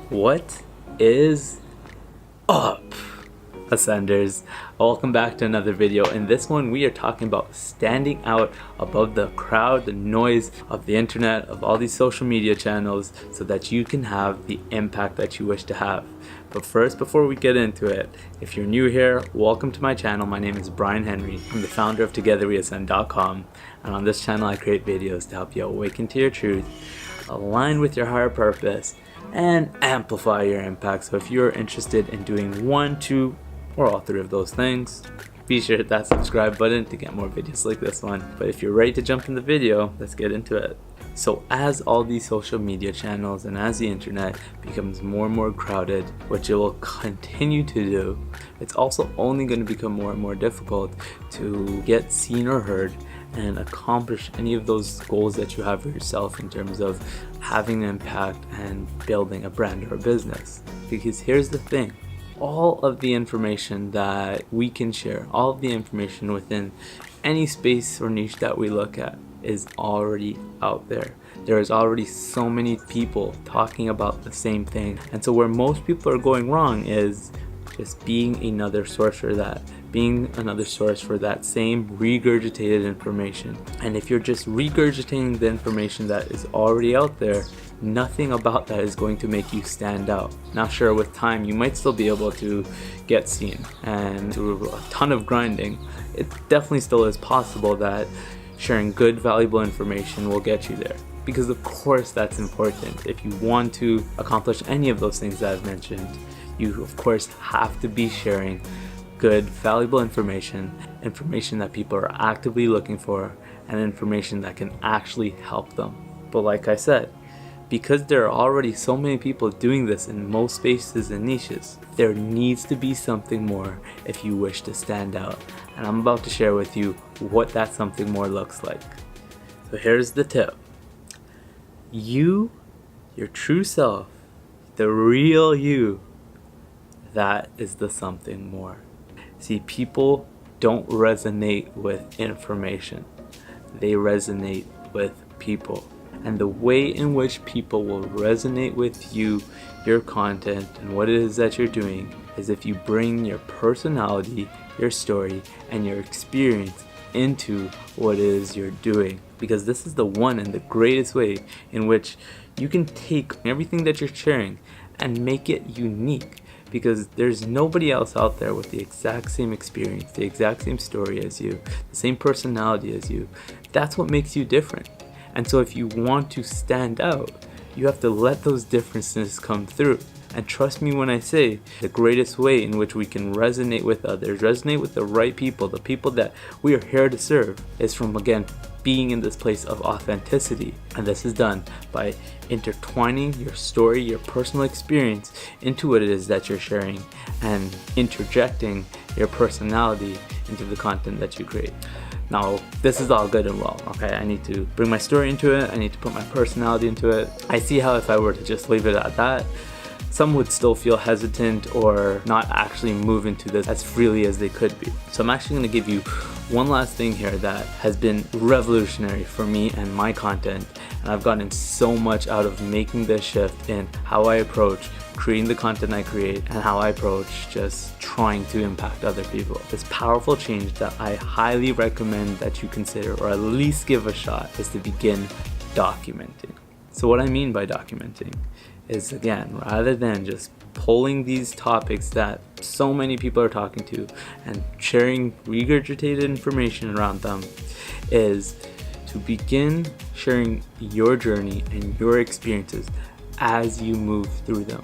What is up, Ascenders? Welcome back to another video. In this one, we are talking about standing out above the crowd, the noise of the internet, of all these social media channels, so that you can have the impact that you wish to have. But first, before we get into it, if you're new here, welcome to my channel. My name is Bryan. I'm the founder of TogetherWeAscend.com, and on this channel I create videos to help you awaken to your truth, align with your higher purpose, and amplify your impact. So if you're interested in doing one, two, or all three of those things, be sure to hit that subscribe button to get more videos like this one. But if you're ready to jump in the video, let's get into it. So as all these social media channels and as the internet becomes more and more crowded, which it will continue to do, it's also only going to become more and more difficult to get seen or heard and accomplish any of those goals that you have for yourself in terms of having an impact and building a brand or a business. Because here's the thing, all of the information that we can share, all of the information within any space or niche that we look at is already out there. There is already so many people talking about the same thing. And so where most people are going wrong is just being another source for that. Being another source for that same regurgitated information. And if you're just regurgitating the information that is already out there, nothing about that is going to make you stand out. Now sure, with time you might still be able to get seen, and through a ton of grinding it definitely still is possible that sharing good, valuable information will get you there. Because of course that's important. If you want to accomplish any of those things that I've mentioned, you of course have to be sharing good, valuable information that people are actively looking for, and information that can actually help them. But like I said, because there are already so many people doing this in most spaces and niches, there needs to be something more if you wish to stand out. And I'm about to share with you what that something more looks like. So here's the tip. You, your true self, the real you, that is the something more. See, people don't resonate with information. They resonate with people. And the way in which people will resonate with you, your content, and what it is that you're doing is if you bring your personality, your story, and your experience into what it is you're doing. Because this is the one and the greatest way in which you can take everything that you're sharing and make it unique. Because there's nobody else out there with the exact same experience, the exact same story as you, the same personality as you. That's what makes you different. And so if you want to stand out, you have to let those differences come through. And trust me when I say the greatest way in which we can resonate with others, resonate with the right people, the people that we are here to serve, is from, again, being in this place of authenticity. And this is done by intertwining your story, your personal experience into what it is that you're sharing, and interjecting your personality into the content that you create. Now, this is all good and well, okay? I need to bring my story into it, I need to put my personality into it. I see how if I were to just leave it at that, some would still feel hesitant or not actually move into this as freely as they could be. So I'm actually going to give you one last thing here that has been revolutionary for me and my content, and I've gotten so much out of making this shift in how I approach creating the content I create and how I approach just trying to impact other people. This powerful change that I highly recommend that you consider, or at least give a shot, is to begin documenting. So what I mean by documenting is, again, rather than just pulling these topics that so many people are talking to and sharing regurgitated information around them, is to begin sharing your journey and your experiences as you move through them.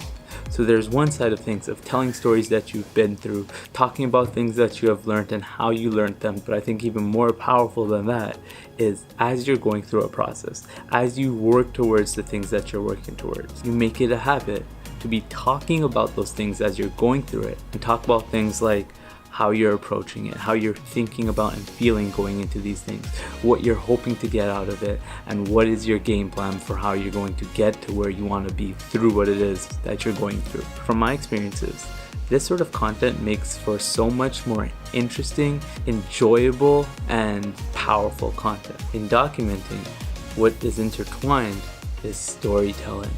So there's one side of things of telling stories that you've been through, talking about things that you have learned and how you learned them. But I think even more powerful than that is as you're going through a process, as you work towards the things that you're working towards, you make it a habit to be talking about those things as you're going through it, and talk about things like how you're approaching it, how you're thinking about and feeling going into these things, what you're hoping to get out of it, and what is your game plan for how you're going to get to where you want to be through what it is that you're going through. From my experiences, this sort of content makes for so much more interesting, enjoyable, and powerful content. In documenting, what is intertwined is storytelling.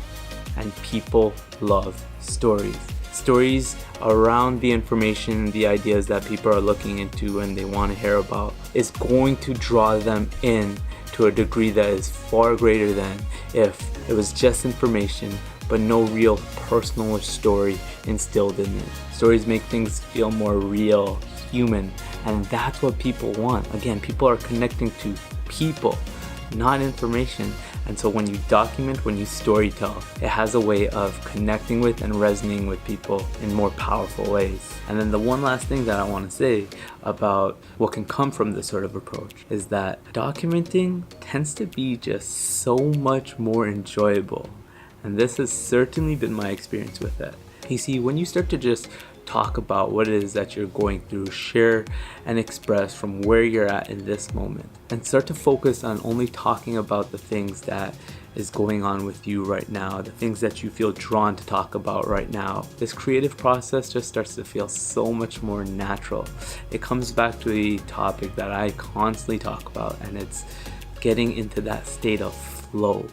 and people love stories. Stories around the information, the ideas that people are looking into and they want to hear about is going to draw them in to a degree that is far greater than if it was just information but no real personal story instilled in it. Stories make things feel more real, human, and that's what people want. Again, people are connecting to people, not information. And so when you document, when you storytell, it has a way of connecting with and resonating with people in more powerful ways. And then the one last thing that I want to say about what can come from this sort of approach is that documenting tends to be just so much more enjoyable. And this has certainly been my experience with it. You see, when you start to just talk about what it is that you're going through, share and express from where you're at in this moment, and start to focus on only talking about the things that is going on with you right now, the things that you feel drawn to talk about right now, this creative process just starts to feel so much more natural. It comes back to the topic that I constantly talk about, and it's getting into that state of flow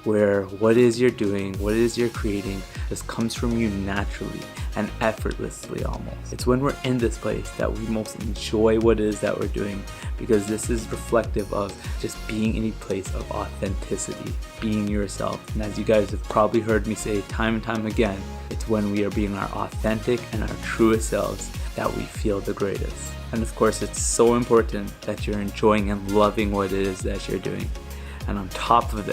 where what it is you're doing, what it is you're creating just comes from you naturally and effortlessly almost. It's when we're in this place that we most enjoy what it is that we're doing, because this is reflective of just being in a place of authenticity, being yourself. And as you guys have probably heard me say time and time again, it's when we are being our authentic and our truest selves that we feel the greatest. And of course, it's so important that you're enjoying and loving what it is that you're doing. And on top of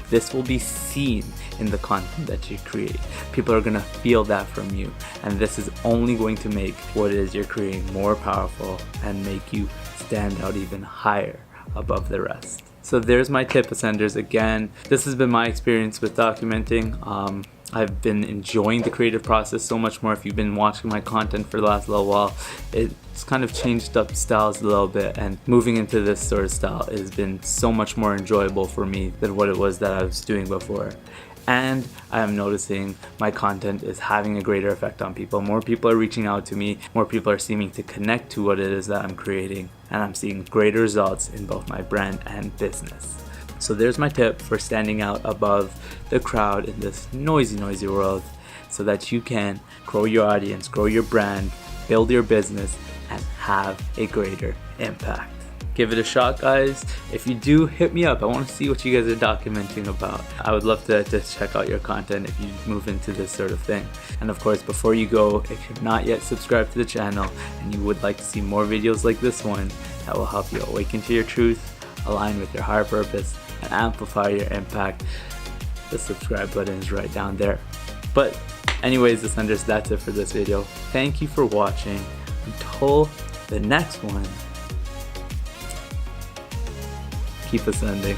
this will be seen in the content that you create. People are gonna feel that from you, and this is only going to make what it is you're creating more powerful and make you stand out even higher above the rest. So there's my tip, Ascenders. Again, this has been my experience with documenting. I've been enjoying the creative process so much more. If you've been watching my content for the last little while, it's kind of changed up styles a little bit, and moving into this sort of style has been so much more enjoyable for me than what it was that I was doing before. And I am noticing my content is having a greater effect on people. More people are reaching out to me, more people are seeming to connect to what it is that I'm creating, and I'm seeing greater results in both my brand and business. So there's my tip for standing out above the crowd in this noisy world, so that you can grow your audience, grow your brand, build your business, and have a greater impact. Give it a shot, guys. If you do, hit me up. I want to see what you guys are documenting about. I would love to check out your content if you move into this sort of thing. And of course, before you go, if you're not yet subscribed to the channel and you would like to see more videos like this one that will help you awaken to your truth, align with your higher purpose, and amplify your impact, the subscribe button is right down there. But anyways, Ascenders, that's it for this video. Thank you for watching. Until the next one, keep ascending.